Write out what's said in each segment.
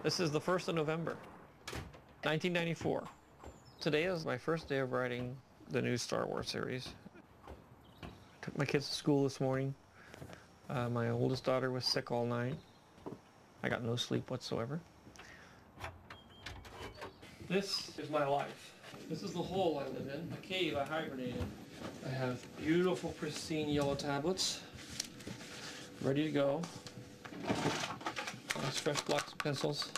This is the 1st of November, 1994. Today is my first day of writing the new Star Wars series. I took my kids to school this morning. My oldest daughter was sick all night. I got no sleep whatsoever. This is my life. This is the hole I live in, a cave I hibernated. I have beautiful, pristine yellow tablets, ready to go. Nice fresh blocks of pencils.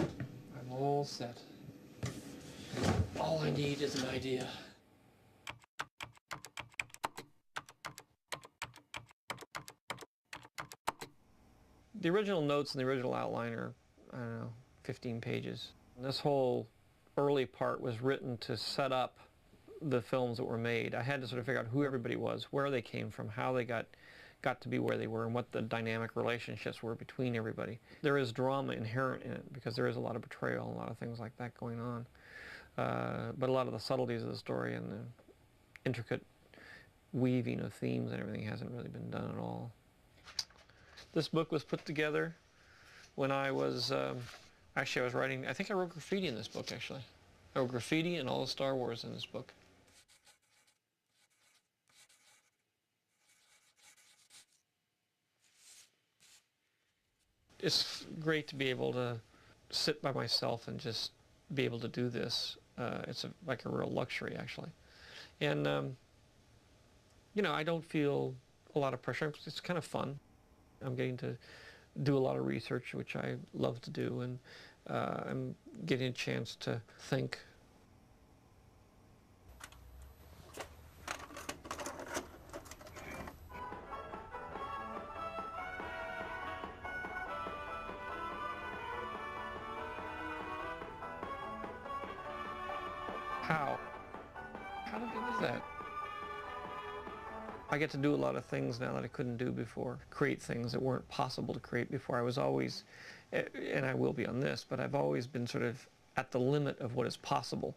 I'm all set. All I need is an idea. The original notes and the original outline are, I don't know, 15 pages. This whole early part was written to set up the films that were made. I had to sort of figure out who everybody was, where they came from, how they got to be where they were, and what the dynamic relationships were between everybody. There is drama inherent in it because there is a lot of betrayal and a lot of things like that going on. But a lot of the subtleties of the story and the intricate weaving of themes and everything hasn't really been done at all. This book was put together when I was, actually I was writing, I think I wrote graffiti in this book actually. I wrote graffiti and all of Star Wars in this book. It's great to be able to sit by myself and just be able to do this. It's like a real luxury actually. And, you know, I don't feel a lot of pressure. It's kind of fun. I'm getting to do a lot of research, which I love to do, and I'm getting a chance to think. How did I do that? I get to do a lot of things now that I couldn't do before, create things that weren't possible to create before. I was always, and I will be on this, but I've always been sort of at the limit of what is possible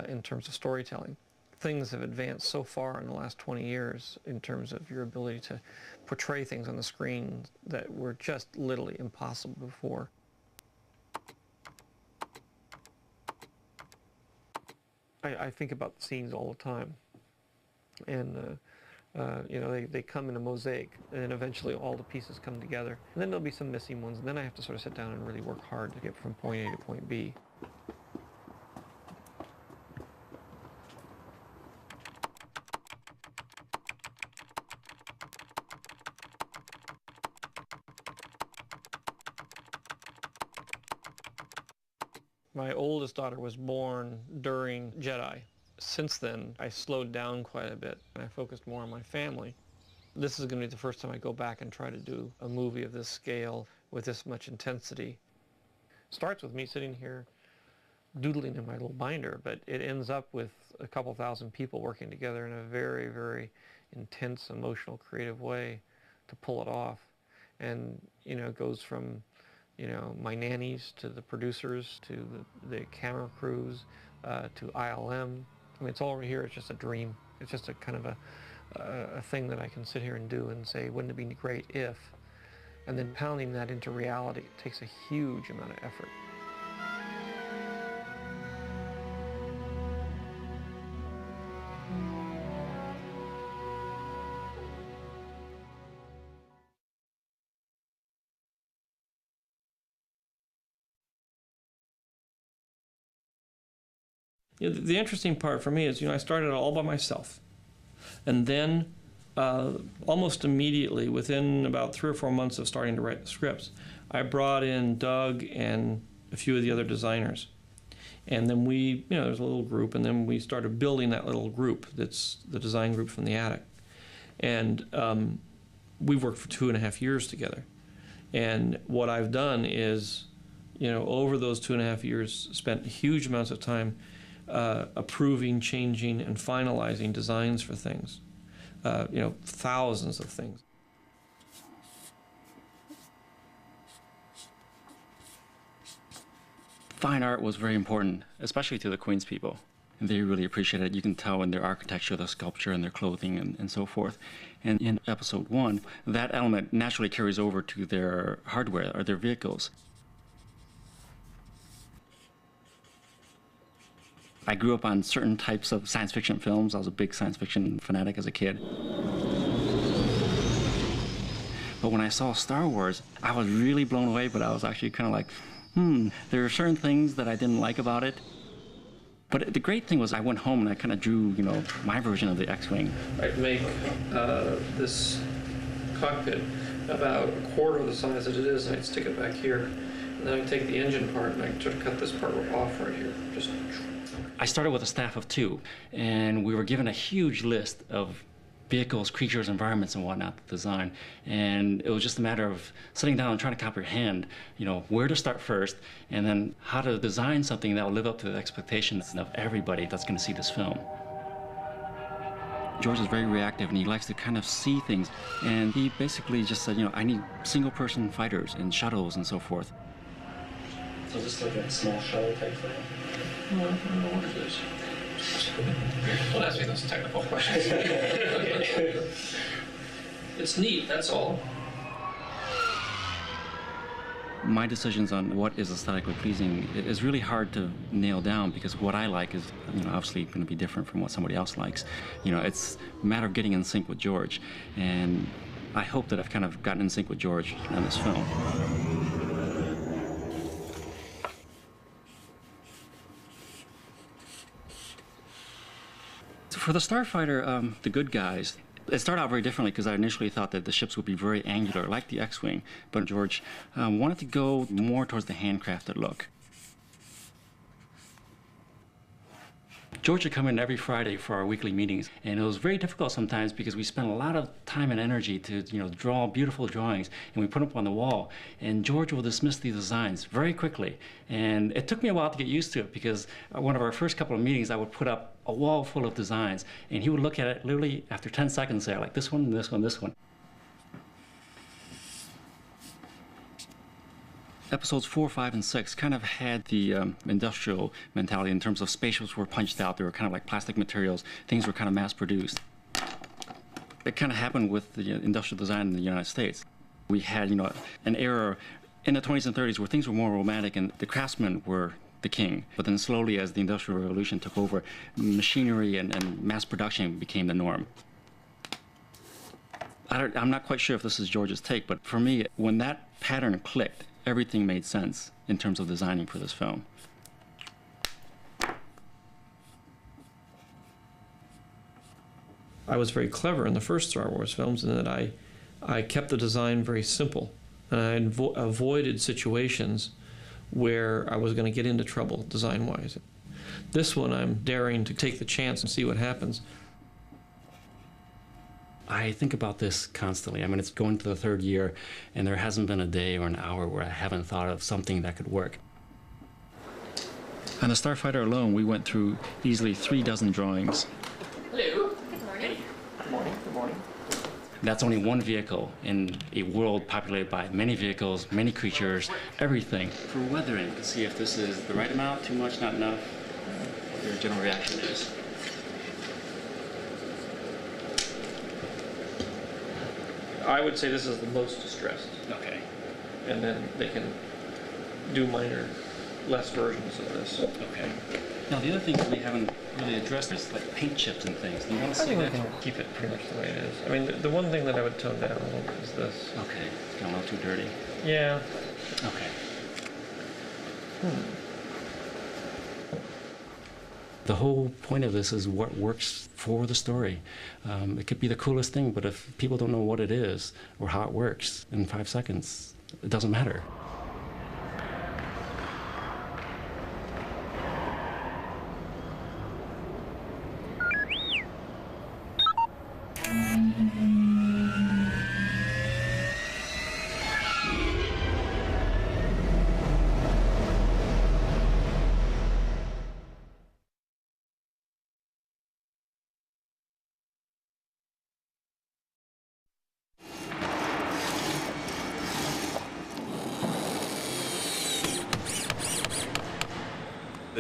in terms of storytelling. Things have advanced so far in the last 20 years in terms of your ability to portray things on the screen that were just literally impossible before. I think about the scenes all the time, and you know, they come in a mosaic, and then eventually all the pieces come together. And then there'll be some missing ones, and then I have to sort of sit down and really work hard to get from point A to point B. My oldest daughter was born during Jedi. Since then, I slowed down quite a bit, and I focused more on my family. This is going to be the first time I go back and try to do a movie of this scale with this much intensity. It starts with me sitting here doodling in my little binder, but it ends up with a couple thousand people working together in a very, very intense, emotional, creative way to pull it off. And, you know, it goes from, you know, my nannies to the producers to the camera crews to ILM. I mean, it's all over here. It's just a dream. It's just a kind of a thing that I can sit here and do and say, wouldn't it be great if? And then pounding that into reality takes a huge amount of effort. You know, the interesting part for me is, you know, I started all by myself. And then almost immediately, within about 3 or 4 months of starting to write the scripts, I brought in Doug and a few of the other designers. And then we, you know, there's a little group, and then we started building that little group that's the design group from the attic. And we've worked for 2.5 years together. And what I've done is, you know, over those 2.5 years, spent huge amounts of time approving, changing, and finalizing designs for things. You know, thousands of things. Fine art was very important, especially to the Queens people. and they really appreciate it. You can tell in their architecture, their sculpture, and their clothing, and so forth. And in episode 1, that element naturally carries over to their hardware or their vehicles. I grew up on certain types of science fiction films. I was a big science fiction fanatic as a kid. But when I saw Star Wars, I was really blown away, but I was actually kind of like, there are certain things that I didn't like about it. But the great thing was I went home and I kind of drew, my version of the X-Wing. I'd make this cockpit about a quarter of the size that it is, and I'd stick it back here. And then I'd take the engine part and I'd sort of cut this part off right here. I started with a staff of 2, and we were given a huge list of vehicles, creatures, environments, and whatnot to design. And it was just a matter of sitting down and trying to comprehend, where to start first, and then how to design something that will live up to the expectations of everybody that's going to see this film. George is very reactive, and he likes to kind of see things. And he basically just said, I need single-person fighters and shuttles and so forth. So just like a small shuttle type thing? No, I don't know what it is. Don't ask me those technical questions. Okay. It's neat, that's all. My decisions on what is aesthetically pleasing is really hard to nail down, because what I like is, obviously going to be different from what somebody else likes. It's a matter of getting in sync with George, and I hope that I've kind of gotten in sync with George on this film. For the Starfighter, the good guys, it started out very differently, because I initially thought that the ships would be very angular, like the X-Wing, but George wanted to go more towards the handcrafted look. George would come in every Friday for our weekly meetings, and it was very difficult sometimes because we spent a lot of time and energy to draw beautiful drawings, and we put them up on the wall, and George will dismiss these designs very quickly. And it took me a while to get used to it, because one of our first couple of meetings I would put up a wall full of designs, and he would look at it literally after 10 seconds and say, I like this one, this one, this one. Episodes 4, 5, and 6 kind of had the industrial mentality in terms of spaceships were punched out. They were kind of like plastic materials. Things were kind of mass-produced. It kind of happened with the industrial design in the United States. We had, an era in the 20s and 30s where things were more romantic and the craftsmen were the king. But then slowly, as the Industrial Revolution took over, machinery and mass production became the norm. I'm not quite sure if this is George's take, but for me, when that pattern clicked, everything made sense in terms of designing for this film. I was very clever in the first Star Wars films in that I kept the design very simple, and I avoided situations where I was going to get into trouble design-wise. This one, I'm daring to take the chance and see what happens. I think about this constantly. I mean, it's going to the 3rd year, and there hasn't been a day or an hour where I haven't thought of something that could work. On the Starfighter alone, we went through easily 3 dozen drawings. Hello. Good morning. Good morning. Good morning. That's only one vehicle in a world populated by many vehicles, many creatures, everything. For weathering, to see if this is the right amount, too much, not enough, what their general reaction is. I would say this is the most distressed. Okay. And then they can do minor, less versions of this. Okay. Now, the other thing that we haven't really addressed is like paint chips and things. Do you want to see that? I think we can keep it pretty much the way it is. I mean, the one thing that I would tone down a little bit is this. Okay. It's getting a little too dirty. Yeah. Okay. The whole point of this is what works for the story. It could be the coolest thing, but if people don't know what it is or how it works in 5 seconds, it doesn't matter.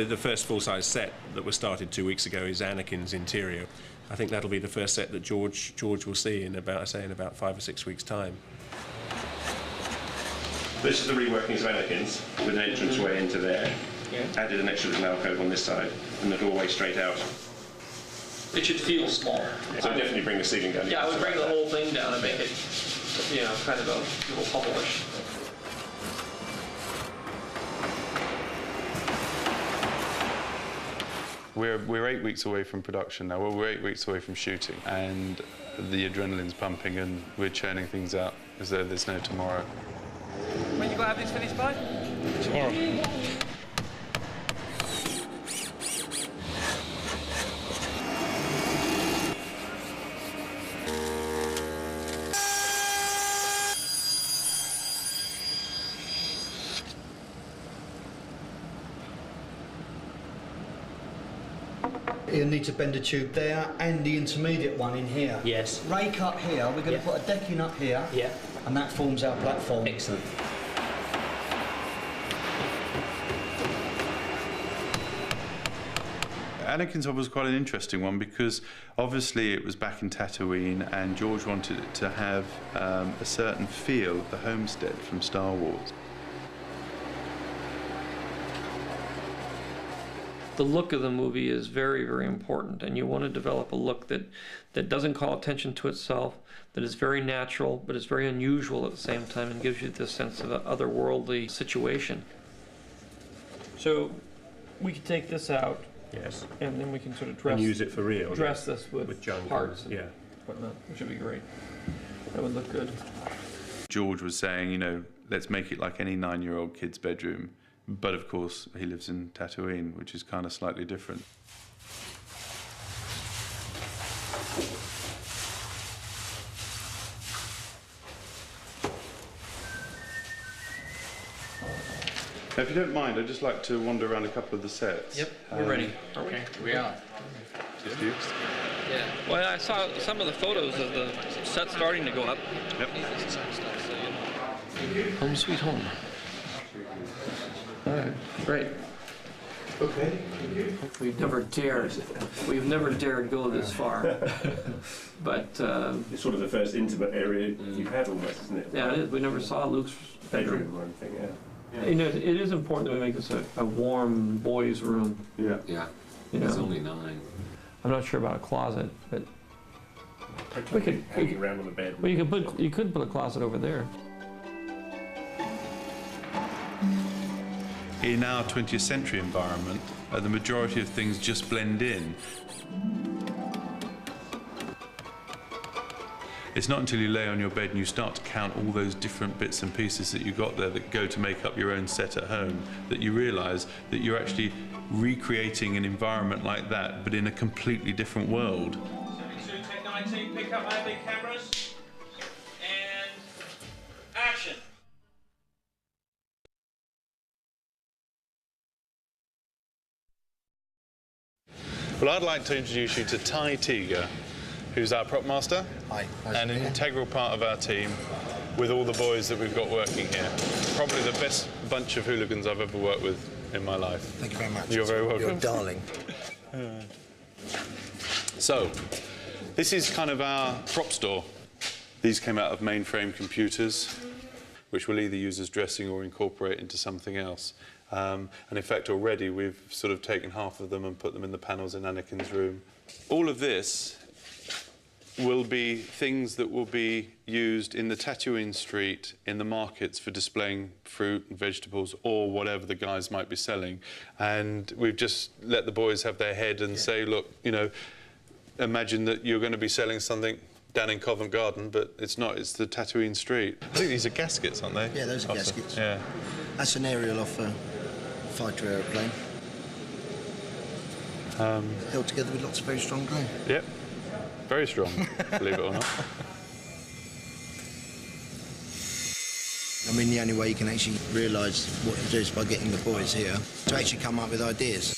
The first full-size set that was started 2 weeks ago is Anakin's interior. I think that'll be the first set that George will see in about 5 or 6 weeks' time. This is the reworkings of Anakin's with an entranceway into there. Yeah. Added an extra little alcove on this side and the doorway straight out. It should feel small. So definitely bring the ceiling down. Yeah, I would bring the whole thing down and make it, you know, kind of a little bubble-ish. We're 8 weeks away from production now. Well, we're 8 weeks away from shooting, and the adrenaline's pumping, and we're churning things out as though there's no tomorrow. When you gonna have this finished by? Tomorrow. You'll need to bend the tube there and the intermediate one in here. Yes. Rake up here, we're going to put a decking up here. Yeah. And that forms our platform. Excellent. Anakin's Hub was quite an interesting one because obviously it was back in Tatooine and George wanted it to have a certain feel, the homestead from Star Wars. The look of the movie is very, very important, and you want to develop a look that doesn't call attention to itself, that is very natural, but is very unusual at the same time, and gives you this sense of an otherworldly situation. So we could take this out, Yes. and then we can sort of dress, And use it for real. dress this with junk parts and, and whatnot, which would be great. That would look good. George was saying, you know, let's make it like any 9-year-old kid's bedroom. But of course, he lives in Tatooine, which is kind of slightly different. Now, if you don't mind, I'd just like to wander around a couple of the sets. Yep, we're ready. Okay. We are. Just you. Yeah. Well, I saw some of the photos of the set starting to go up. Yep. Home sweet home. All right, great. Okay. We've never dared go this far, but It's sort of the first intimate area you've had almost, isn't it? yeah, it is. We never saw Luke's bedroom. Bedroom or anything, yeah. You know, it is important that we make this a warm boys' room. Yeah. Yeah. You know, It's only 9. I'm not sure about a closet, but we could. Hanging around on the bed. Well, you could put a closet over there. In our 20th century environment, the majority of things just blend in. It's not until you lay on your bed and you start to count all those different bits and pieces that you got there that go to make up your own set at home that you realise that you're actually recreating an environment like that, but in a completely different world. 72, take 19, pick up our big cameras, and action. Well, I'd like to introduce you to Ty Teager, who's our prop master. Hi. And an integral part of our team with all the boys that we've got working here. Probably the best bunch of hooligans I've ever worked with in my life. Thank you very much. You're very welcome. You're a darling. So, this is kind of our prop store. These came out of mainframe computers, which we'll either use as dressing or incorporate into something else. And in fact, already we've sort of taken half of them and put them in the panels in Anakin's room. All of this will be things that will be used in the Tatooine street, in the markets for displaying fruit and vegetables or whatever the guys might be selling. And we've just let the boys have their head and say, look, you know, imagine that you're going to be selling something down in Covent Garden, but it's not, it's the Tatooine street. I think these are gaskets, aren't they? Yeah, those are gaskets. Yeah. That's an aerial off a fighter aeroplane. Held together with lots of very strong glue. Yep. Very strong, believe it or not. I mean, the only way you can actually realise what to do is by getting the boys here to actually come up with ideas.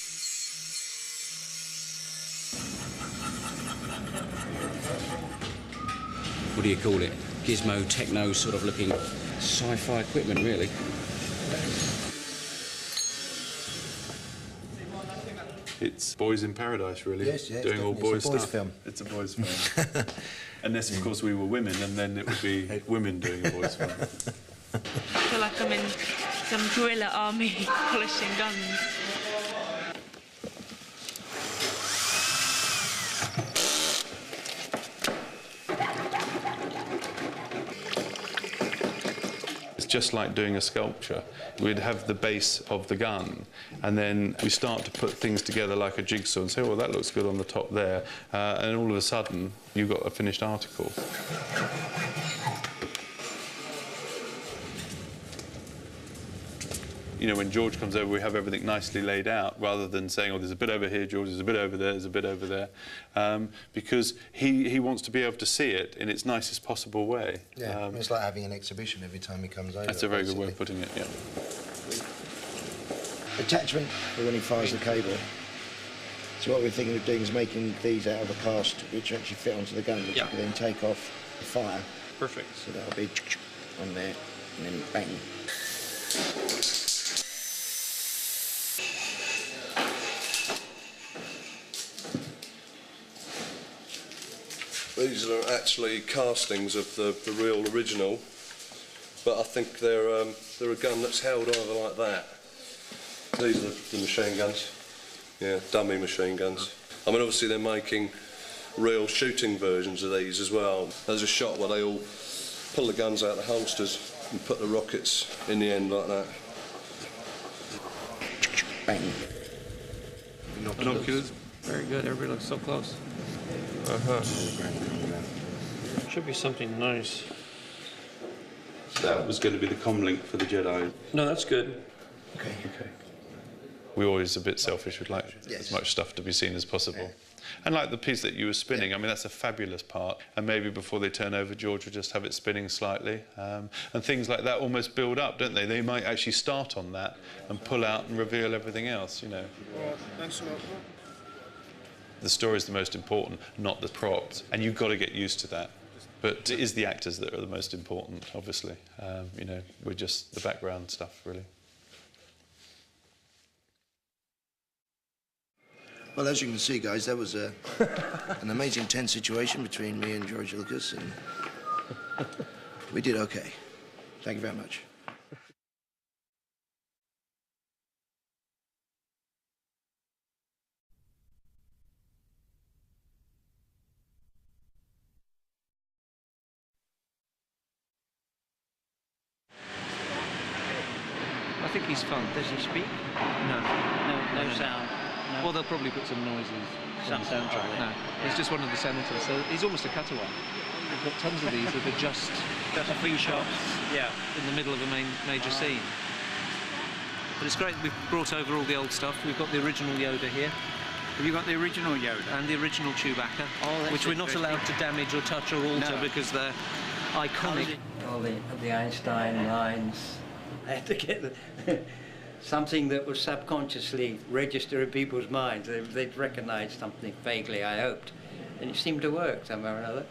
What do you call it? Gizmo, techno sort of looking sci-fi equipment, really. It's boys in paradise, really. Yes, yeah, doing all boys stuff. Film. It's a boys' film. Unless, of course, we were women, and then it would be women doing a boys' film. I feel like I'm in some guerrilla army polishing guns. It's just like doing a sculpture. We'd have the base of the gun, and then we start to put things together like a jigsaw and say, well, that looks good on the top there, and all of a sudden, you've got a finished article. You know, when George comes over, we have everything nicely laid out, rather than saying, oh, there's a bit over here, George, there's a bit over there, there's a bit over there, because he wants to be able to see it in its nicest possible way. Yeah, it's like having an exhibition every time he comes over. That's a very good way of putting it, yeah. Attachment for when he fires the cable. So what we're thinking of doing is making these out of a cast, which actually fit onto the gun, which you can then take off the fire. Perfect. So that'll be on there, and then bang. These are actually castings of the real original, but I think they're a gun that's held either like that. These are the machine guns, yeah, dummy machine guns. I mean, obviously they're making real shooting versions of these as well. There's a shot where they all pull the guns out of the holsters and put the rockets in the end like that. Bang. Binoculars. Very good. Everybody looks so close. Should be something nice. That was going to be the comm link for the Jedi. No, that's good. Okay. We're always a bit selfish. We'd like as much stuff to be seen as possible. Yeah. And like the piece that you were spinning, I mean, that's a fabulous part. And maybe before they turn over, George would just have it spinning slightly. And things like that almost build up, don't they? They might actually start on that and pull out and reveal everything else, you know. Well, thanks a lot. The story's the most important, not the props. And you've got to get used to that. But it is the actors that are the most important, obviously. You know, we're just the background stuff, really. Well, as you can see, guys, that was an amazing tense situation between me and George Lucas, and we did okay. Thank you very much. I think he's fun. Does he speak? No sound. No. Well, they'll probably put some noises. Some soundtrack. No, he's just one of the senators. So he's almost a cutaway. We've got tons of these that are just a few shots. Yeah. In the middle of a major scene. But it's great. We've brought over all the old stuff. We've got the original Yoda here. Have you got the original Yoda? And the original Chewbacca, which we're not allowed to damage or touch or alter because they're iconic. All the Einstein lines. I had to get something that was subconsciously registered in people's minds. They'd recognise something vaguely, I hoped. And it seemed to work somehow or another.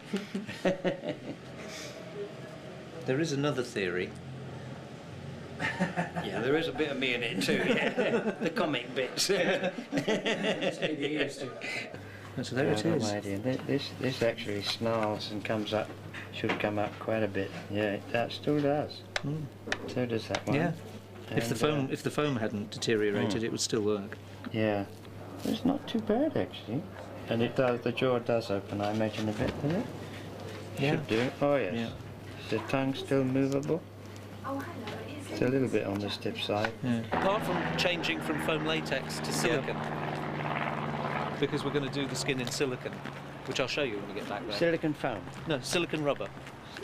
There is another theory. Yeah, there is a bit of me in it too, yeah. The comic bits. So there it is. This actually snarls and comes up, should come up quite a bit. Yeah, that still does. Mm. So does that one. Yeah. If the foam hadn't deteriorated, it would still work. Yeah. It's not too bad actually. And it does. The jaw does open, I imagine, a bit, does it? Yeah. Should do. Oh yes. Yeah. Is the tongue still movable? It's a little bit on the stiff side. Yeah. Apart from changing from foam latex to silicon, because we're going to do the skin in silicon, which I'll show you when we get back there. Silicon foam? No, silicon rubber.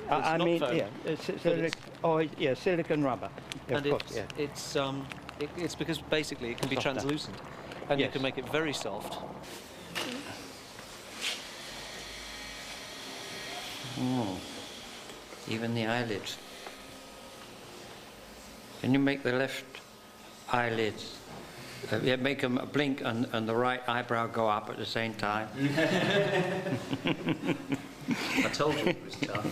I mean, foam, yeah, silicon rubber. And of course, it's because basically it can be translucent, and you can make it very soft. Even the eyelids. Can you make the left eyelids, make them blink and the right eyebrow go up at the same time? I told you it was tough.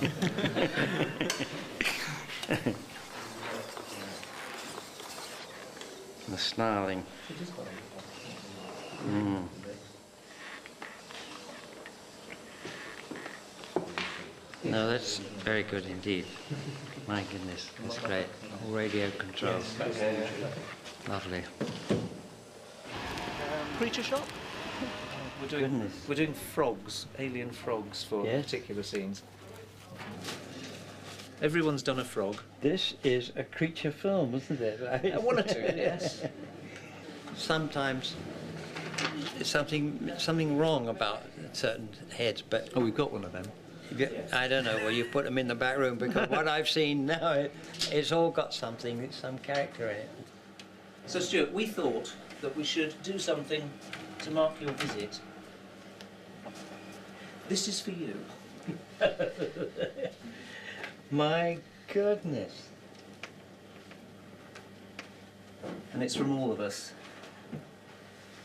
The snarling. No, that's very good indeed. My goodness, that's great. All radio control. Lovely. Creature shop? We're doing frogs, alien frogs for particular scenes. Everyone's done a frog. This is a creature film, isn't it? Right? One or two, yes. Sometimes something wrong about certain heads, but we've got one of them. I don't know. Well, you've put them in the back room because what I've seen now, it's all got something, some character in it. So, Stuart, we thought that we should do something to mark your visit. This is for you. My goodness. And it's from all of us.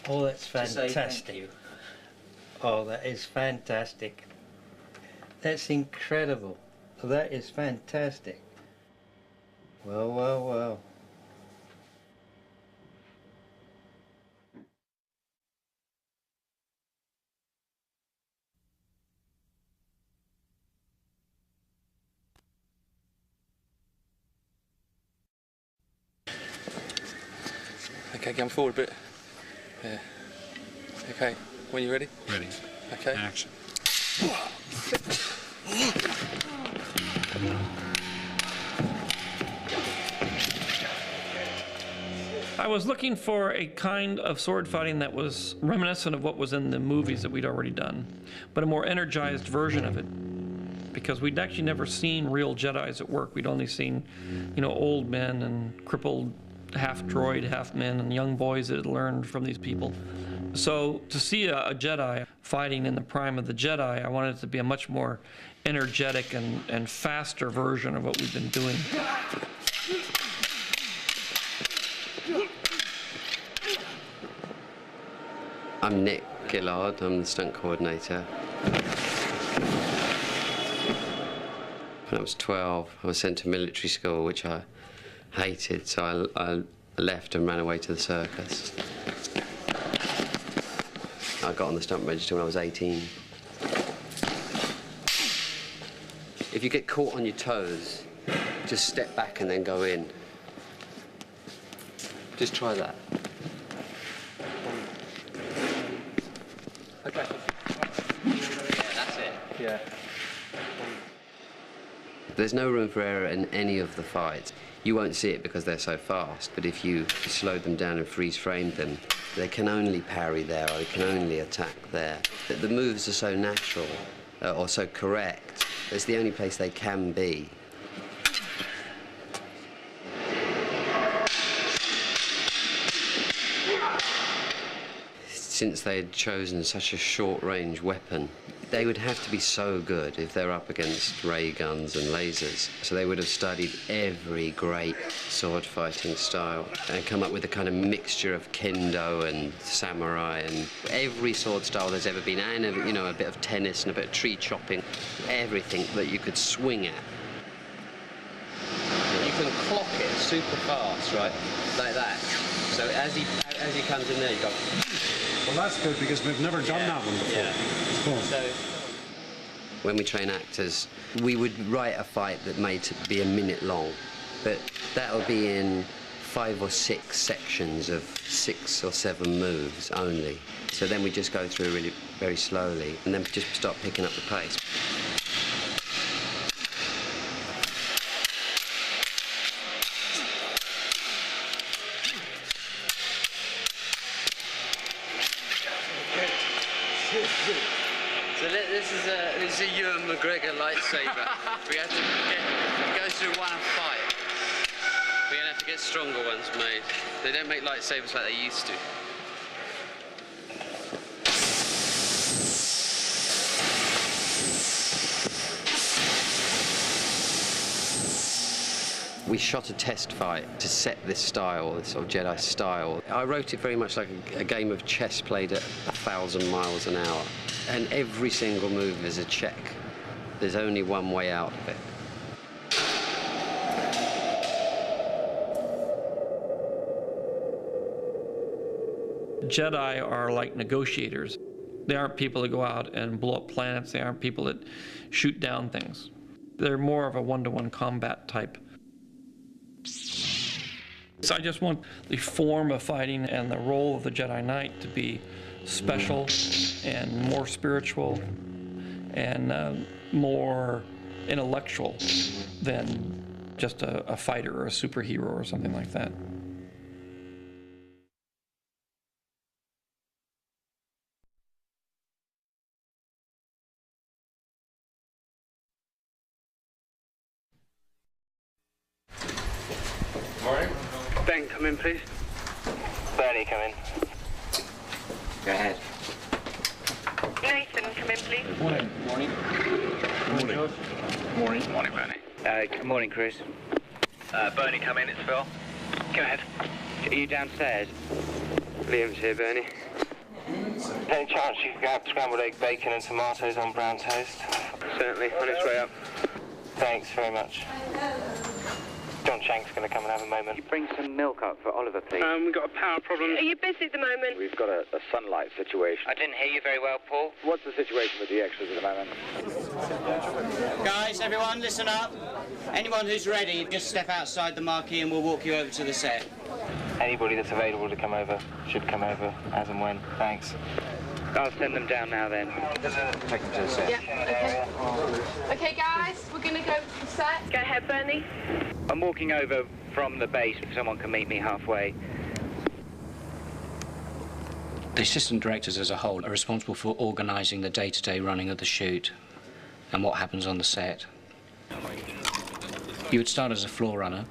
Oh, that's To say fantastic. thank you. Oh, that is fantastic. That's incredible. That is fantastic. Well, well, well. Okay, come forward a bit. Yeah. Okay, when you ready? Ready. Okay. Action. I was looking for a kind of sword fighting that was reminiscent of what was in the movies that we'd already done, but a more energized version of it. Because we'd actually never seen real Jedis at work. We'd only seen, old men and crippled half droid, half men, and young boys that had learned from these people. So to see a Jedi fighting in the prime of the Jedi, I wanted it to be a much more energetic and faster version of what we've been doing. I'm Nick Gillard, I'm the stunt coordinator. When I was 12, I was sent to military school, which I hated, so I left and ran away to the circus. I got on the stunt register when I was 18. If you get caught on your toes, just step back and then go in. Just try that. Okay. Yeah, that's it. Yeah. There's no room for error in any of the fights. You won't see it because they're so fast, but if you slow them down and freeze-framed them, they can only parry there or they can only attack there. The moves are so natural or so correct. It's the only place they can be. Since they had chosen such a short-range weapon, they would have to be so good if they're up against ray guns and lasers. So they would have studied every great sword fighting style and come up with a kind of mixture of kendo and samurai and every sword style there's ever been, and a bit of tennis and a bit of tree chopping, everything that you could swing at. You can clock it super fast, right, like that. So as he comes in there, you go. Well, that's good because we've never done that one before. Yeah. Cool. So, when we train actors, we would write a fight that made to be a minute long, but that'll be in 5 or 6 sections of 6 or 7 moves only. So then we just go through really very slowly and then just start picking up the pace. So this is a Ewan McGregor lightsaber. We have to it goes through one fight. We're gonna have to get stronger ones made. They don't make lightsabers like they used to. We shot a test fight to set this style, this sort of Jedi style. I wrote it very much like a game of chess played at 1,000 miles an hour. And every single move is a check. There's only one way out of it. Jedi are like negotiators. They aren't people that go out and blow up planets. They aren't people that shoot down things. They're more of a one-to-one combat type. So I just want the form of fighting and the role of the Jedi Knight to be special and more spiritual and more intellectual than just a fighter or a superhero or something like that. Morning. Ben, come in, please. Bernie, come in. Go ahead. Nathan, come in, please. Morning. Morning. Morning. Morning. Morning, Bernie. Good morning, Chris. Bernie, come in. It's Phil. Go ahead. Are you downstairs? Liam's here, Bernie. Any chance you could grab scrambled egg, bacon and tomatoes on brown toast? Certainly, on its way up. Thanks very much. John Shank's going to come and have a moment. You bring some milk up for Oliver, please. We've got a power problem. Are you busy at the moment? We've got a sunlight situation. I didn't hear you very well, Paul. What's the situation with the extras at the moment? Guys, everyone, listen up. Anyone who's ready, just step outside the marquee and we'll walk you over to the set. Anybody that's available to come over should come over as and when. Thanks. I'll send them down now then. Take them to the set. Yeah, okay. Okay, guys, we're going to go to the set. Go ahead, Bernie. I'm walking over from the base. If someone can meet me halfway. The assistant directors as a whole are responsible for organising the day-to-day running of the shoot and what happens on the set. You would start as a floor runner,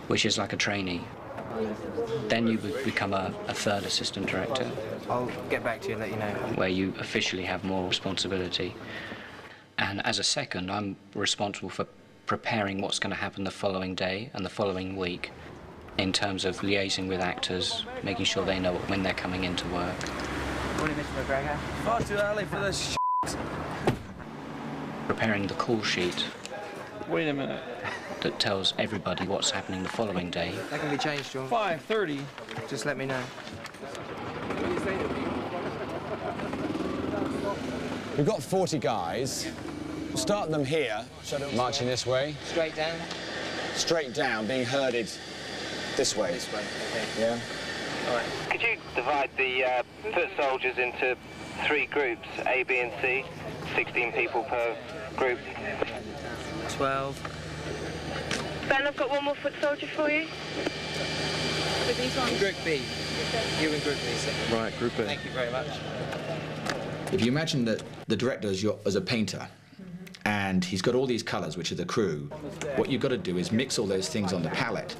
which is like a trainee. Then you would become a third assistant director. I'll get back to you and let you know. Where you officially have more responsibility. And as a second, I'm responsible for preparing what's going to happen the following day and the following week in terms of liaising with actors, making sure they know when they're coming into work. Morning, Mr. McGregor. Far too early for this Preparing the call sheet. Wait a minute. That tells everybody what's happening the following day. That can be changed, John. 5:30. Just let me know. We've got 40 guys. We'll start them here, marching this way. Straight down? Straight down, being herded this way. This way, okay. Yeah. All right. Could you divide the foot soldiers into 3 groups, A, B and C? 16 people per group. 12. Ben, I've got one more foot soldier for you. With these ones. Group B. You in Group B, sir. Right, Group B. Thank you very much. If you imagine that the director is a painter, and he's got all these colours, which are the crew, what you've got to do is mix all those things on the palette,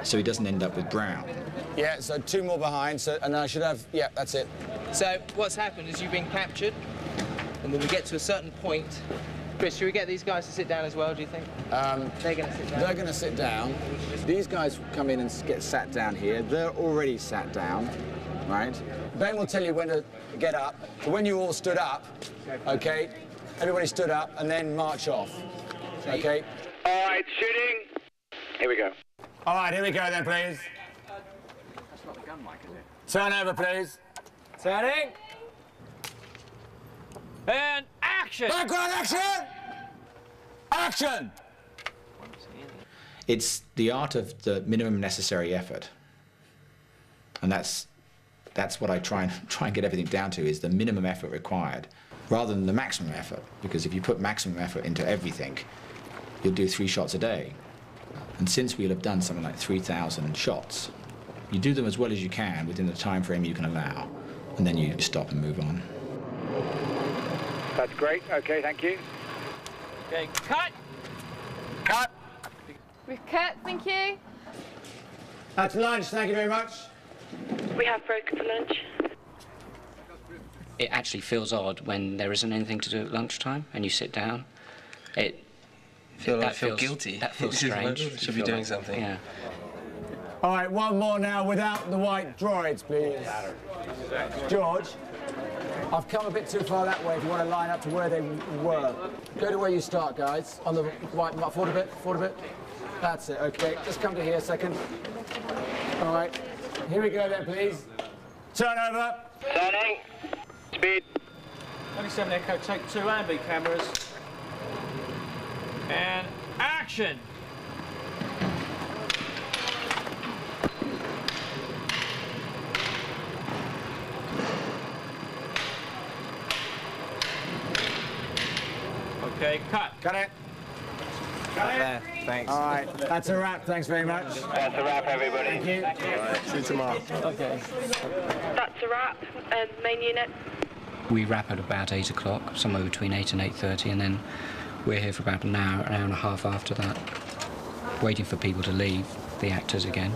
so he doesn't end up with brown. Yeah, so 2 more behind, so, and I should have, yeah, that's it. So what's happened is you've been captured, and when we get to a certain point, Chris, should we get these guys to sit down as well, do you think? They're going to sit down. They're going to sit down. These guys come in and get sat down here. They're already sat down, right? Ben will tell you when to get up. But when you all stood up, okay, everybody stood up and then march off, okay? All right, shooting. Here we go. All right, here we go then, please. That's not the gun mic, is it? Turn over, please. Turning. And action! Background action! Action! It's the art of the minimum necessary effort, and that's what I try and get everything down to, is the minimum effort required, rather than the maximum effort. Because if you put maximum effort into everything, you'll do 3 shots a day. And since we'll have done something like 3,000 shots, you do them as well as you can within the time frame you can allow, and then you stop and move on. That's great. Okay, thank you. Okay, cut! Cut! We've cut, thank you. That's lunch, thank you very much. We have broken for lunch. It actually feels odd when there isn't anything to do at lunchtime and you sit down. I feel guilty. That feels strange. Should be doing something. Yeah. All right, one more now without the white droids, please. George, I've come a bit too far that way if you want to line up to where they were. Go to where you start, guys. On the white, forward a bit, forward a bit. That's it, okay. Just come to here a second. All right, here we go then, please. Turnover. Turning. Speed. 27 Echo, take 2 ambi cameras. And action! Okay, cut. Cut it. Cut there. Thanks. All right, that's a wrap. Thanks very much. That's a wrap, everybody. Thank you. All right, see you tomorrow. Okay. That's a wrap. Main unit. We wrap at about 8 o'clock, somewhere between 8 and 8:30, and then we're here for about an hour and a half after that, waiting for people to leave, the actors again.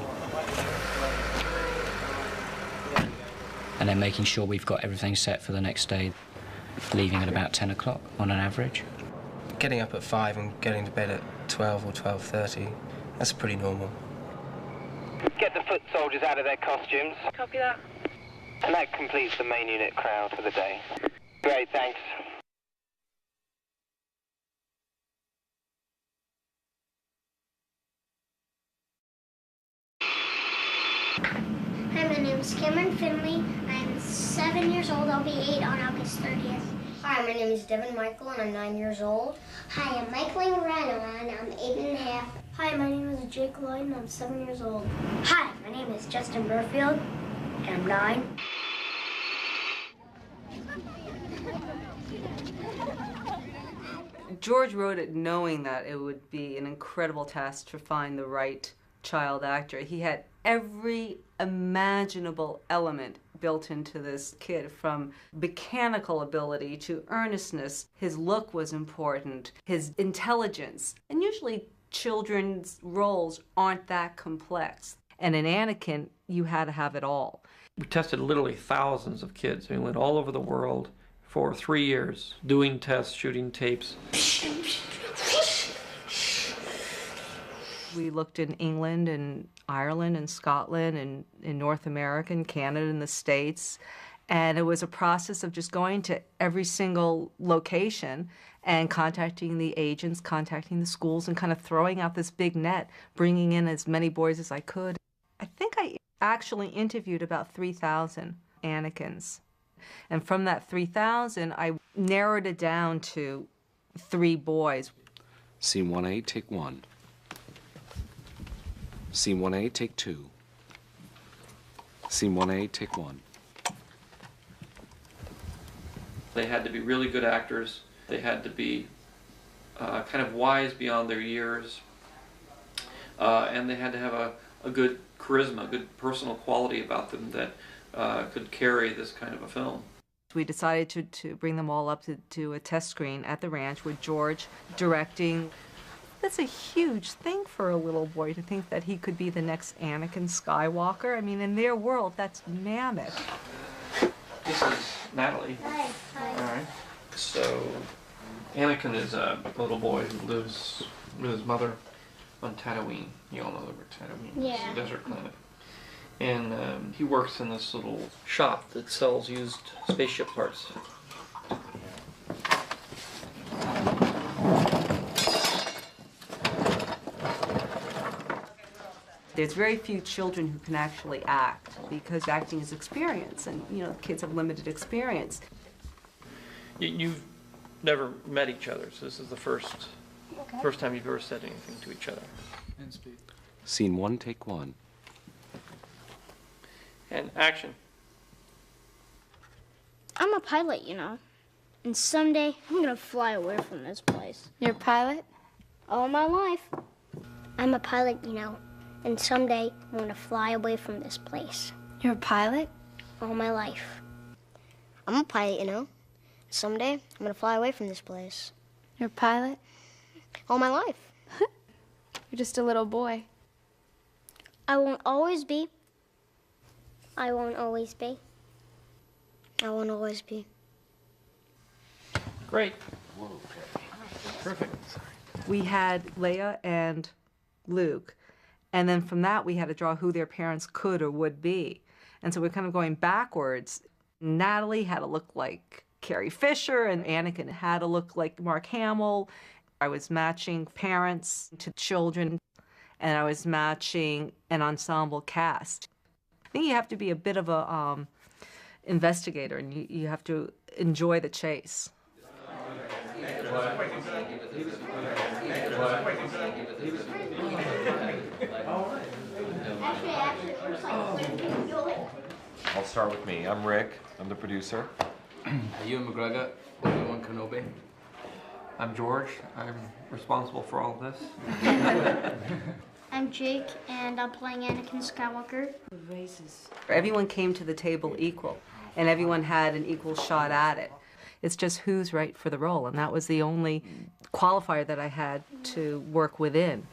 And then making sure we've got everything set for the next day, leaving at about 10 o'clock on an average. Getting up at 5 and getting to bed at 12 or 12:30, that's pretty normal. Get the foot soldiers out of their costumes. Copy that. And that completes the main unit crowd for the day. Great, thanks. Hi, my name is Cameron Finley. I'm 7 years old. I'll be 8 on August 30th. Hi, my name is Devin Michael, and I'm 9 years old. Hi, I'm Michael Morano, and I'm 8.5. Hi, my name is Jake Lloyd, and I'm 7 years old. Hi, my name is Justin Burfield, and I'm 9. George wrote it knowing that it would be an incredible task to find the right child actor. He had every imaginable element built into this kid, from mechanical ability to earnestness. His look was important, his intelligence. And usually children's roles aren't that complex. And in Anakin, you had to have it all. We tested literally thousands of kids. We went all over the world for 3 years, doing tests, shooting tapes. We looked in England and Ireland and Scotland and in North America and Canada and the States. And it was a process of just going to every single location and contacting the agents, contacting the schools, and kind of throwing out this big net, bringing in as many boys as I could. I think I actually interviewed about 3,000 Anakins. And from that 3,000, I narrowed it down to 3 boys. Scene 1A, take 1. Scene 1A, take 2. Scene 1A, take 1. They had to be really good actors. They had to be kind of wise beyond their years. And they had to have a good charisma, a good personal quality about them that could carry this kind of a film. We decided to bring them all up to a test screen at the ranch with George directing. That's a huge thing for a little boy to think that he could be the next Anakin Skywalker. I mean, in their world, that's mammoth. This is Natalie. Hi. All right. So, Anakin is a little boy who lives with his mother on Tatooine. You all know where Tatooine is. Yeah. It's a desert planet. And he works in this little shop that sells used spaceship parts. There's very few children who can actually act because acting is experience, and kids have limited experience. You've never met each other, so this is the first time you've ever said anything to each other. And speed. Scene 1, take 1. And action. I'm a pilot, and someday I'm gonna fly away from this place. You're a pilot? All my life. I'm a pilot, and someday I'm gonna fly away from this place. You're a pilot? All my life. I'm a pilot, Someday I'm gonna fly away from this place. You're a pilot? All my life. You're just a little boy. I won't always be. I won't always be. I won't always be. Great. Perfect. We had Leia and Luke, and then from that we had to draw who their parents could or would be. And so we're kind of going backwards. Natalie had to look like Carrie Fisher, and Anakin had to look like Mark Hamill. I was matching parents to children, and I was matching an ensemble cast. I think you have to be a bit of a investigator, and you have to enjoy the chase. I'll start with me. I'm Rick. I'm the producer. Ewan McGregor, Obi-Wan Kenobi. I'm George. I'm responsible for all of this. I'm Jake, and I'm playing Anakin Skywalker. Everyone came to the table equal, and everyone had an equal shot at it. It's just who's right for the role, and that was the only qualifier that I had to work within.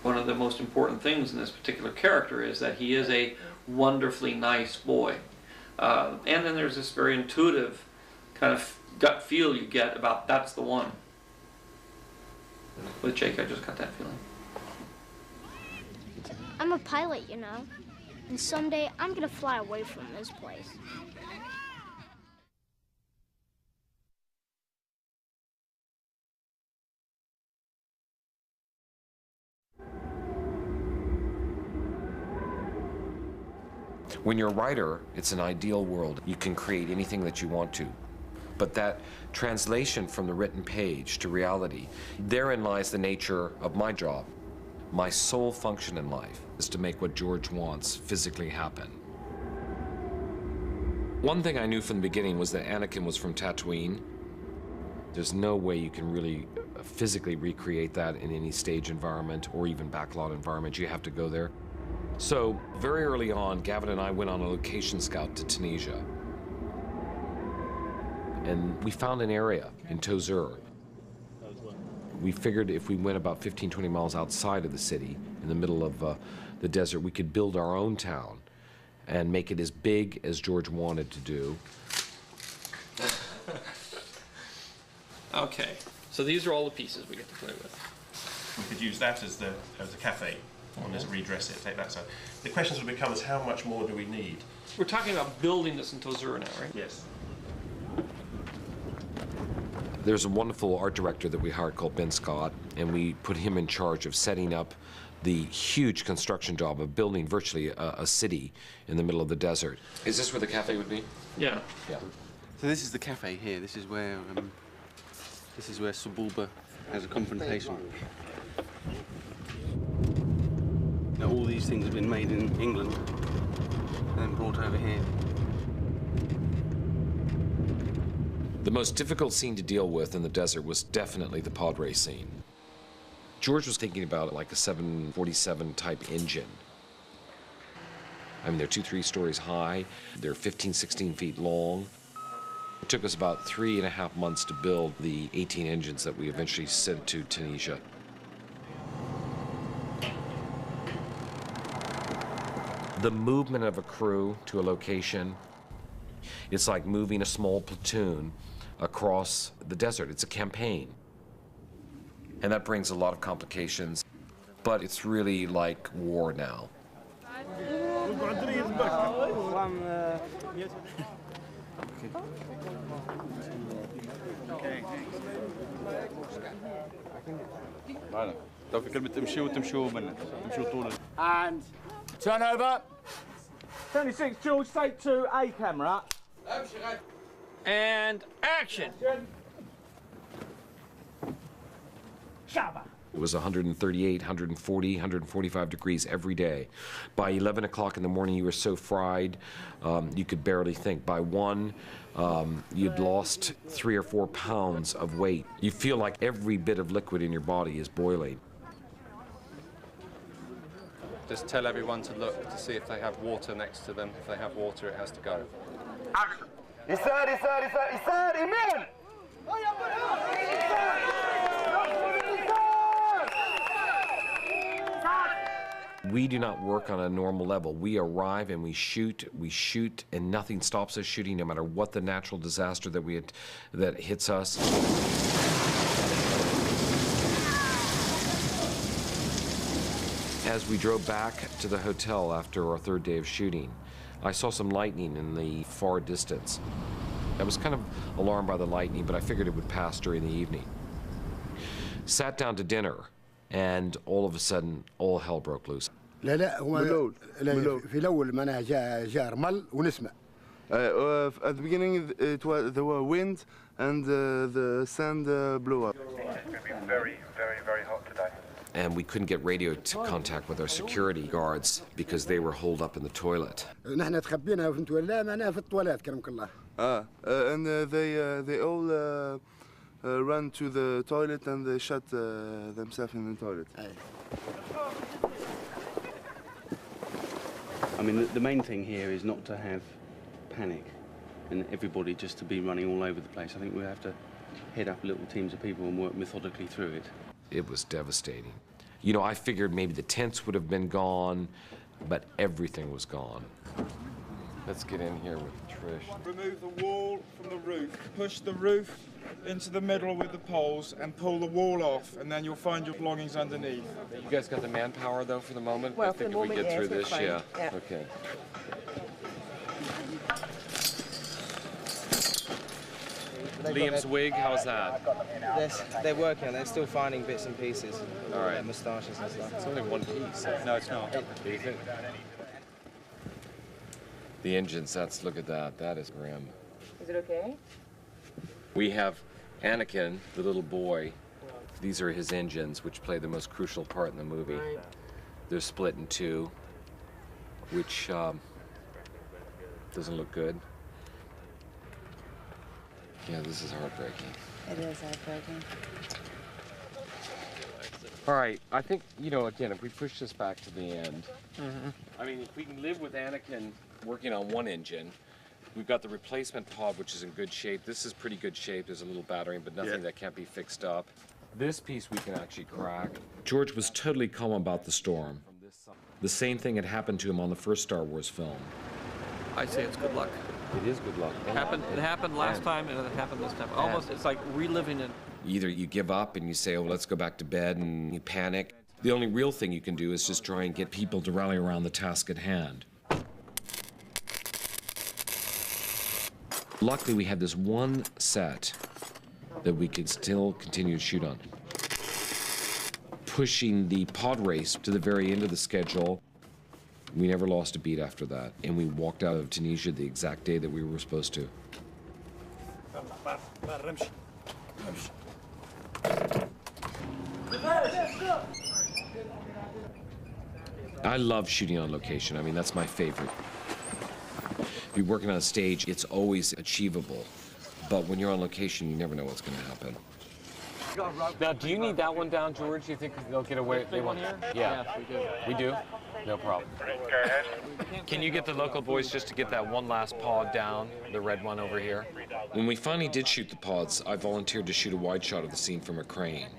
One of the most important things in this particular character is that he is a wonderfully nice boy. And then there's this very intuitive kind of gut feel you get about that's the one. With Jake, I just got that feeling. I'm a pilot, you know, and someday I'm gonna fly away from this place. When you're a writer, it's an ideal world. You can create anything that you want to. But that translation from the written page to reality, therein lies the nature of my job. My sole function in life is to make what George wants physically happen. One thing I knew from the beginning was that Anakin was from Tatooine. There's no way you can really physically recreate that in any stage environment or even backlot environment. You have to go there. So very early on, Gavin and I went on a location scout to Tunisia. And we found an area in Tozeur. We figured if we went about 15, 20 miles outside of the city, in the middle of the desert, we could build our own town and make it as big as George wanted to do. Okay, so these are all the pieces we get to play with. We could use that as the cafe, and just redress it, take that side. The questions would become is how much more do we need? We're talking about building this in Tozeur now, right? Yes. There's a wonderful art director that we hired called Ben Scott, and we put him in charge of setting up the huge construction job of building virtually a city in the middle of the desert. Is this where the cafe would be? Yeah. Yeah. So this is the cafe here. This is where Sebulba has a confrontation. Now, all these things have been made in England and then brought over here. The most difficult scene to deal with in the desert was definitely the pod race scene. George was thinking about it like a 747 type engine. I mean, they're 2-3 stories high, they're 15, 16 feet long. It took us about 3.5 months to build the 18 engines that we eventually sent to Tunisia. The movement of a crew to a location, it's like moving a small platoon across the desert. It's a campaign. And that brings a lot of complications, but it's really like war now. And turn over. 26, George, take 2, A camera. And action. It was 138, 140, 145 degrees every day. By 11 o'clock in the morning, you were so fried, you could barely think. By 1, you'd lost 3 or 4 pounds of weight. You feel like every bit of liquid in your body is boiling. Just tell everyone to look to see if they have water next to them. If they have water, it has to go. Action. Isar, Amen. We do not work on a normal level. We arrive and we shoot, and nothing stops us shooting, no matter what the natural disaster that hits us. As we drove back to the hotel after our 3rd day of shooting, I saw some lightning in the far distance. I was kind of alarmed by the lightning, but I figured it would pass during the evening. Sat down to dinner, and all of a sudden, all hell broke loose. لا لا هو في الأول معناها جاء رمل ونسمع. At the beginning, there were wind and the sand blew up. It's going to be very, very, very hot today. And we couldn't get radio contact with our security guards because they were holed up in the toilet. نحن تخبينا في التواليت معناها في التواليت كرمك الله. And they all ran to the toilet and they shut themselves in the toilet. I mean, the main thing here is not to have panic and everybody just to be running all over the place. I think we have to head up little teams of people and work methodically through it. It was devastating. You know, I figured maybe the tents would have been gone, but everything was gone. Let's get in here with Trish. Remove the wall from the roof. Push the roof into the middle with the poles and pull the wall off, and then you'll find your belongings underneath. You guys got the manpower, though, for the moment? Well, I think for the if we moment, get through yes, this, we're yeah. fine. Yeah. Okay. Liam's wig, how's that? They're working on it. They're still finding bits and pieces. All right. Their moustaches and stuff. It's only one piece. No, it's not. Do you think? The engines, look at that. That is grim. Is it okay? We have Anakin, the little boy. These are his engines, which play the most crucial part in the movie. Right. They're split in two, which doesn't look good. Yeah, this is heartbreaking. It is heartbreaking. All right, I think, you know, again, if we push this back to the end, I mean, if we can live with Anakin working on one engine, we've got the replacement pod, which is in good shape. This is pretty good shape. There's a little battering, but nothing that can't be fixed up. This piece we can actually crack. George was totally calm about the storm. The same thing had happened to him on the first Star Wars film. I say it's good luck. It is good luck. It happened last time, and it happened this time. Almost, it's like reliving it. Either you give up and you say, oh, let's go back to bed, and you panic. The only real thing you can do is just try and get people to rally around the task at hand. Luckily, we had this one set that we could still continue to shoot on. Pushing the pod race to the very end of the schedule, we never lost a beat after that, and we walked out of Tunisia the exact day that we were supposed to. I love shooting on location. I mean, that's my favorite. If you're working on a stage, it's always achievable. But when you're on location, you never know what's going to happen. Now, do you need that one down, George? Do you think they'll get away? They want here? Yeah. Yes, we do. We do? No problem. Can you get the local boys just to get that one last pod down, the red one over here? When we finally did shoot the pods, I volunteered to shoot a wide shot of the scene from a crane.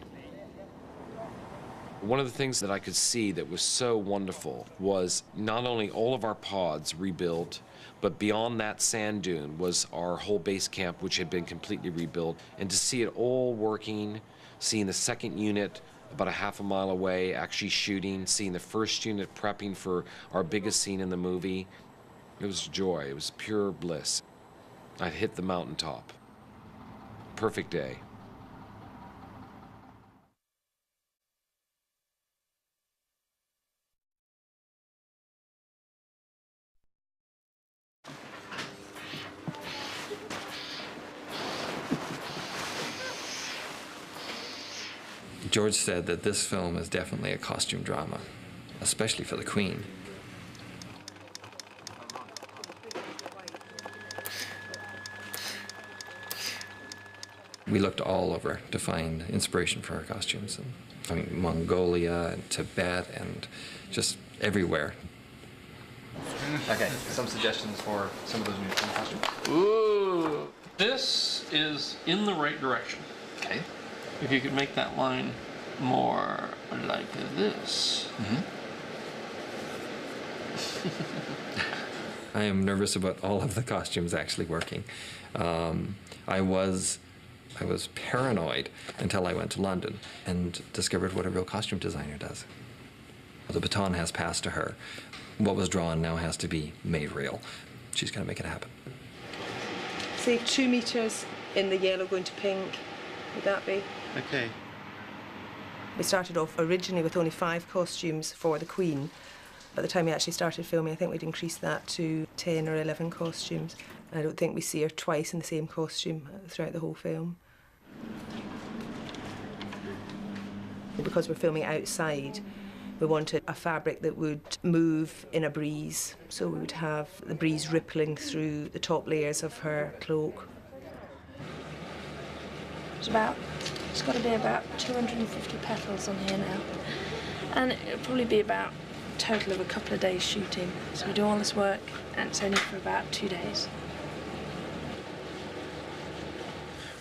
One of the things that I could see that was so wonderful was not only all of our pods rebuilt, but beyond that sand dune was our whole base camp, which had been completely rebuilt. And to see it all working, seeing the second unit about a half a mile away actually shooting, seeing the first unit prepping for our biggest scene in the movie, it was joy. It was pure bliss. I'd hit the mountaintop. Perfect day. George said that this film is definitely a costume drama, especially for the Queen. We looked all over to find inspiration for our costumes. And, I mean, Mongolia and Tibet and just everywhere. Okay, some suggestions for some of those new costumes. Ooh, this is in the right direction. Okay. If you could make that line more like this. I am nervous about all of the costumes actually working. I was paranoid until I went to London and discovered what a real costume designer does. The baton has passed to her. What was drawn now has to be made real. She's going to make it happen. Say 2 meters in the yellow going to pink. Would that be? Okay. We started off originally with only 5 costumes for the Queen, By the time we actually started filming, I think we'd increased that to 10 or 11 costumes. I don't think we see her twice in the same costume throughout the whole film. Because we're filming outside, we wanted a fabric that would move in a breeze. So we would have the breeze rippling through the top layers of her cloak. It's got to be about 250 petals on here now. And it'll probably be about a total of a couple of days shooting. So we do all this work, and it's only for about 2 days.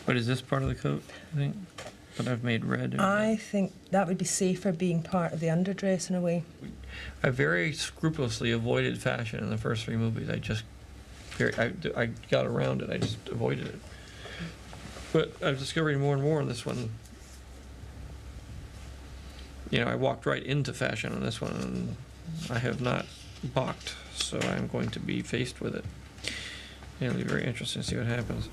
But is this part of the coat, I think, that I've made red? I think that would be safer being part of the underdress in a way. I very scrupulously avoided fashion in the first 3 movies. I got around it, I just avoided it. But I'm discovering more and more in this one. You know, I walked right into fashion on this one, and I have not balked, so I'm going to be faced with it. It'll be very interesting to see what happens.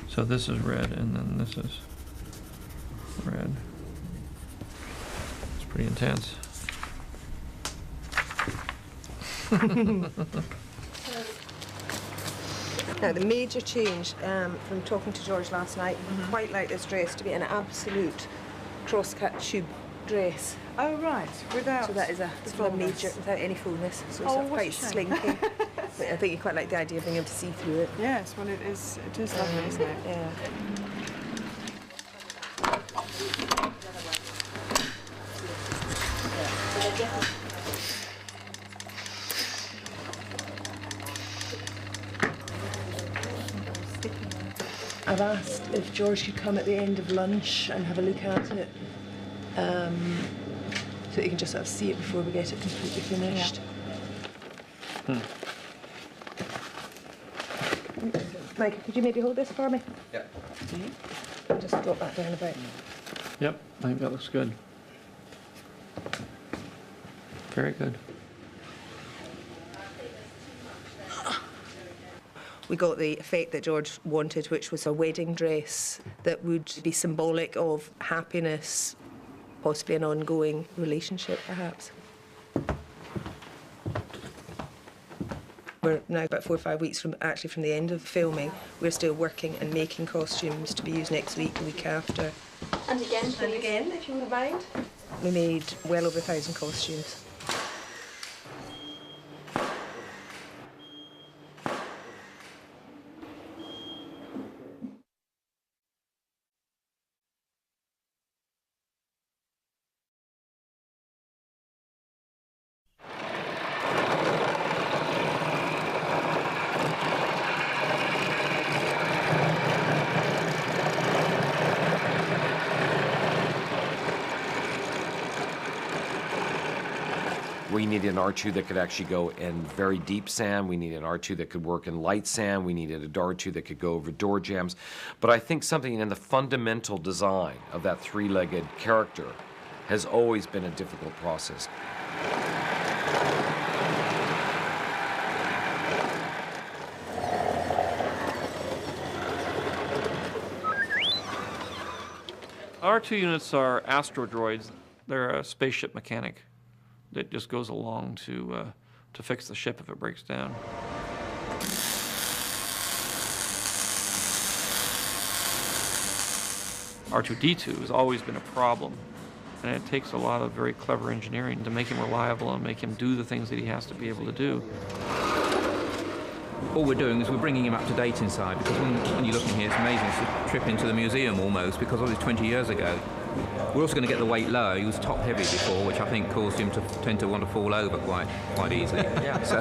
So this is red, and then this is red. It's pretty intense. Now, the major change from talking to George last night, we'd quite like this dress to be an absolute cross-cut tube dress. Oh, right, without So that is a major, without any fullness, so it's quite slinky. But I think you quite like the idea of being able to see through it. Yes, well, it is lovely, isn't it? Yeah. I've asked if George could come at the end of lunch and have a look at it, so that you can just sort of see it before we get it completely finished. Yeah. Mike, could you maybe hold this for me? Yeah. Just drop that down a bit. Yep, I think that looks good. Very good. We got the effect that George wanted, which was a wedding dress that would be symbolic of happiness, possibly an ongoing relationship, perhaps. We're now about 4 or 5 weeks from the end of filming. We're still working and making costumes to be used next week, the week after. And again, please. And again, if you wouldn't mind. We made well over 1,000 costumes. We needed an R2 that could actually go in very deep sand. We needed an R2 that could work in light sand. We needed a R2 that could go over door jams. But I think something in the fundamental design of that 3-legged character has always been a difficult process. R2 units are astrodroids. They're a spaceship mechanic that just goes along to fix the ship if it breaks down. R2-D2 has always been a problem, and it takes a lot of very clever engineering to make him reliable and make him do the things that he has to be able to do. All we're doing is we're bringing him up to date inside, because when you look in here, it's amazing. It's a trip into the museum almost, because all this 20 years ago. We're also going to get the weight low. He was top heavy before, which I think caused him to tend to want to fall over quite easily. Yeah. So.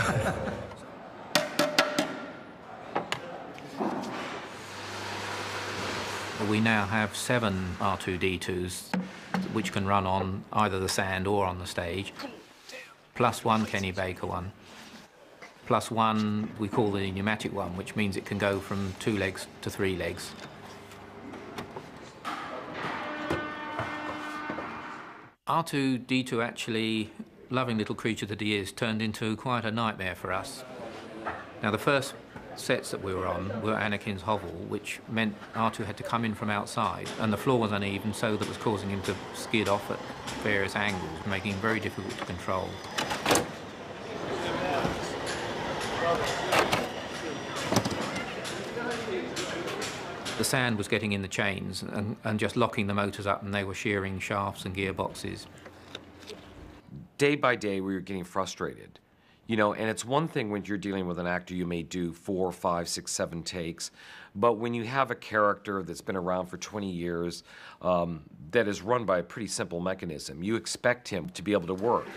We now have 7 R2-D2s, which can run on either the sand or on the stage, plus 1 Kenny Baker one, plus 1 we call the pneumatic one, which means it can go from 2 legs to 3 legs. R2-D2 actually, loving little creature that he is, turned into quite a nightmare for us. Now, the first sets that we were on were Anakin's hovel, which meant R2 had to come in from outside, and the floor was uneven, so that was causing him to skid off at various angles, making him very difficult to control. The sand was getting in the chains and just locking the motors up, and they were shearing shafts and gearboxes. Day by day, we were getting frustrated. You know, and it's one thing when you're dealing with an actor, you may do 4, 5, 6, 7 takes, but when you have a character that's been around for 20 years, that is run by a pretty simple mechanism, you expect him to be able to work.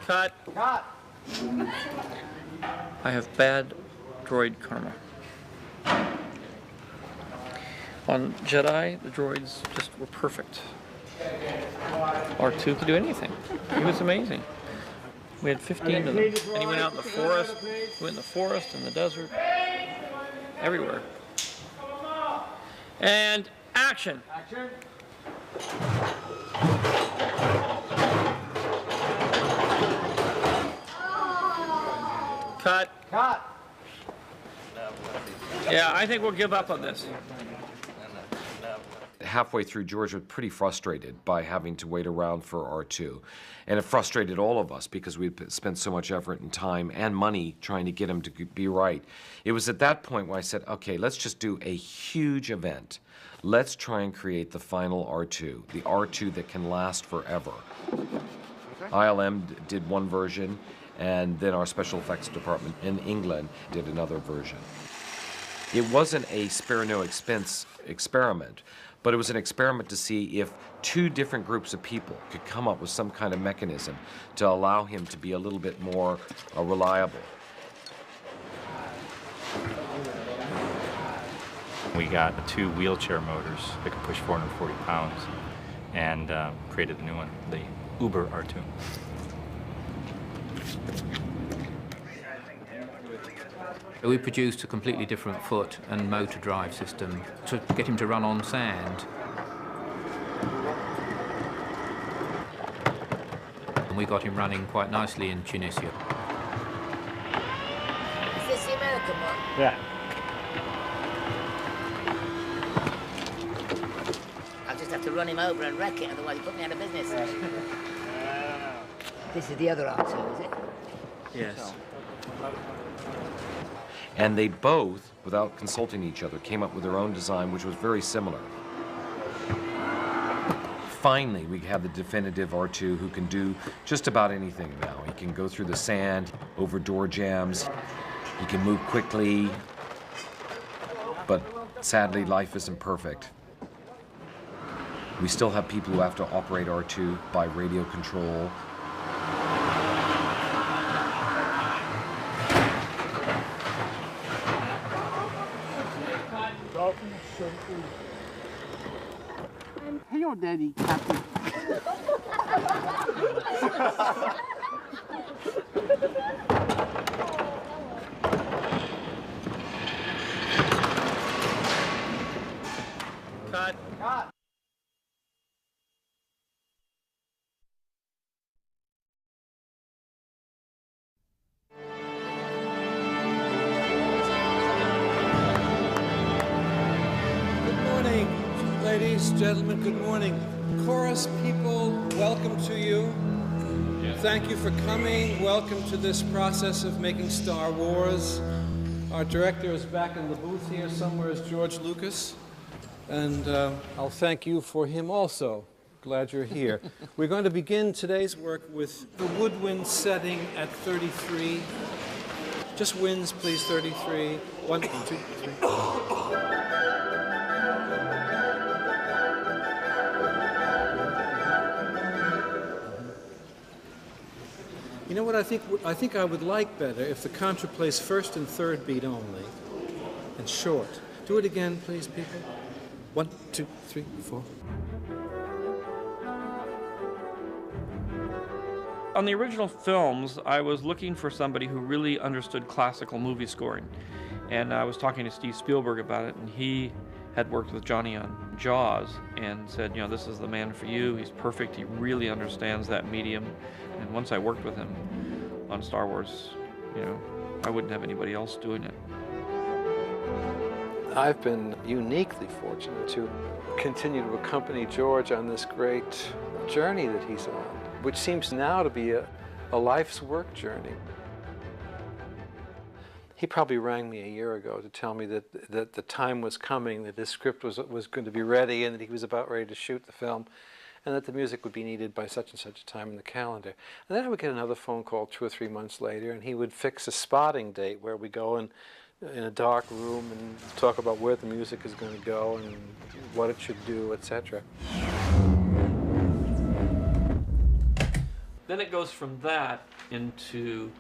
Cut. Cut. I have bad droid karma. On Jedi, the droids just were perfect. R2 could do anything. He was amazing. We had 15 of them. And he went out in the forest. He went in the forest, in the desert, everywhere. And action. Action. Cut. Cut. Yeah, I think we'll give up on this. Halfway through, George was pretty frustrated by having to wait around for R2. And it frustrated all of us because we'd spent so much effort and time and money trying to get him to be right. It was at that point where I said, okay, let's just do a huge event. Let's try and create the final R2, the R2 that can last forever. Okay. ILM did one version, and then our special effects department in England did another version. It wasn't a spare no expense experiment, but it was an experiment to see if 2 different groups of people could come up with some kind of mechanism to allow him to be a little bit more reliable. We got 2 wheelchair motors that could push 440 pounds and created the new one, the Uber R2. We produced a completely different foot and motor drive system to get him to run on sand. And we got him running quite nicely in Tunisia. Is this the American one? Yeah. I'll just have to run him over and wreck it, otherwise he'll put me out of business. This is the other R2, is it? Yes. And they both, without consulting each other, came up with their own design, which was very similar. Finally, we have the definitive R2 who can do just about anything now. He can go through the sand, over door jams, he can move quickly, but sadly, life isn't perfect. We still have people who have to operate R2 by radio control. Hey, your daddy, Captain. Cut. Cut. Ladies, gentlemen, good morning. Chorus people, welcome to you. Thank you for coming. Welcome to this process of making Star Wars. Our director is back in the booth here somewhere, is George Lucas. And I'll thank you for him also. Glad you're here. We're going to begin today's work with the woodwind setting at 33. Just winds, please, 33. 1, 2, 3. You know what I think I would like better if the contra plays first and third beat only, and short. Do it again, please, people. 1, 2, 3, 4. On the original films, I was looking for somebody who really understood classical movie scoring. And I was talking to Steve Spielberg about it, and he had worked with Johnny on Jaws and said, you know, this is the man for you. He's perfect. He really understands that medium. And once I worked with him on Star Wars, you know, I wouldn't have anybody else doing it. I've been uniquely fortunate to continue to accompany George on this great journey that he's on. which seems now to be a life's work journey. He probably rang me a year ago to tell me that the time was coming, that his script was going to be ready, and that he was about ready to shoot the film, and that the music would be needed by such and such a time in the calendar. And then I would get another phone call 2 or 3 months later, and he would fix a spotting date where we go in a dark room and talk about where the music is going to go and what it should do, etc. Then it goes from that into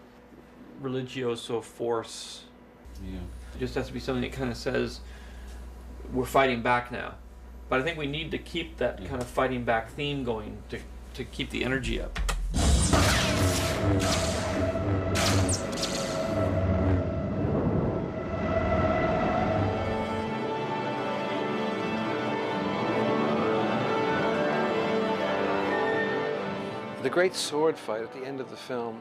religioso force. Yeah. It just has to be something that kind of says, we're fighting back now. But I think we need to keep that kind of fighting back theme going to keep the energy up. The great sword fight at the end of the film,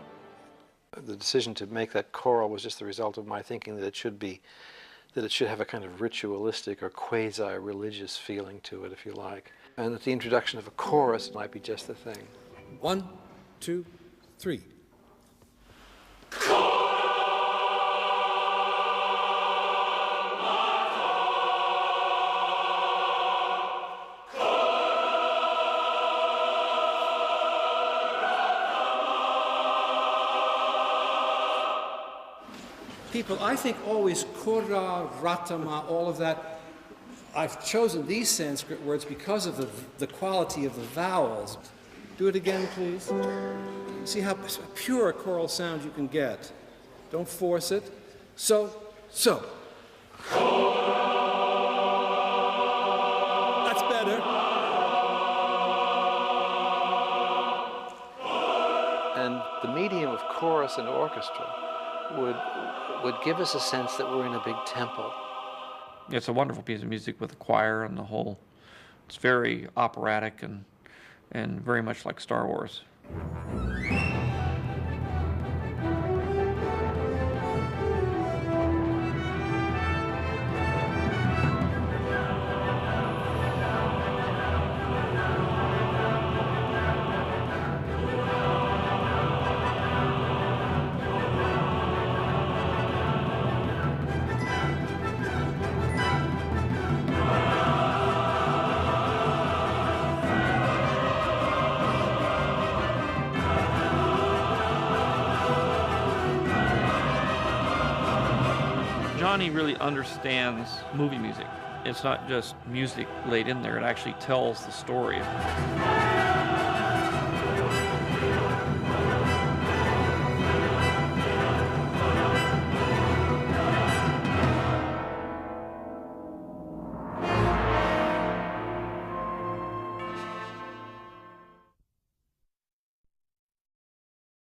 the decision to make that choral was just the result of my thinking that it should have a kind of ritualistic or quasi-religious feeling to it, if you like. And that the introduction of a chorus might be just the thing. 1, 2, 3. People, I think, always kora, ratama, all of that. I've chosen these Sanskrit words because of the quality of the vowels. Do it again, please. See how pure a choral sound you can get. Don't force it. So. That's better. And the medium of chorus and orchestra would give us a sense that we're in a big temple. It's a wonderful piece of music with the choir and the whole. It's very operatic and very much like Star Wars. Johnny really understands movie music. It's not just music laid in there, it actually tells the story.